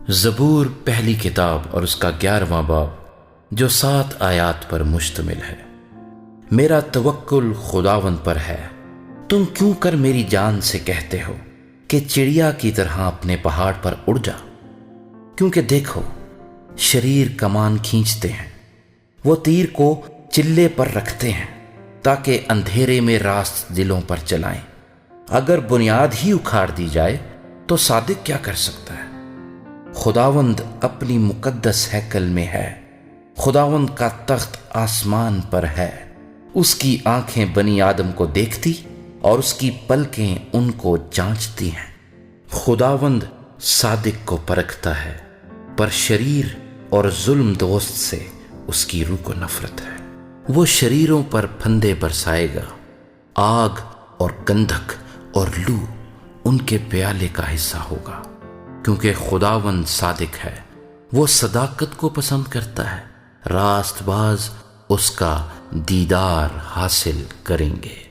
زبور پہلی کتاب اور اس کا 11واں باب جو 7 آیات پر مشتمل ہے۔ میرا توکل خداوند پر ہے۔ تم کیوں کر میری جان سے کہتے ہو کہ چڑیا کی طرح اپنے پہاڑ پر اڑ جا؟ کیونکہ دیکھو، شریر کمان کھینچتے ہیں، وہ تیر کو چلے پر رکھتے ہیں تاکہ اندھیرے میں راست دلوں پر چلائیں۔ اگر بنیاد ہی اکھاڑ دی جائے تو صادق کیا کر سکتا ہے؟ خداوند اپنی مقدس ہیکل میں ہے، خداوند کا تخت آسمان پر ہے۔ اس کی آنکھیں بنی آدم کو دیکھتی اور اس کی پلکیں ان کو جانچتی ہیں۔ خداوند صادق کو پرکھتا ہے، پر شریر اور ظلم دوست سے اس کی روح کو نفرت ہے۔ وہ شریروں پر پھندے برسائے گا، آگ اور گندھک اور لو ان کے پیالے کا حصہ ہوگا، کیونکہ خداوند صادق ہے، وہ صداقت کو پسند کرتا ہے، راست باز اس کا دیدار حاصل کریں گے۔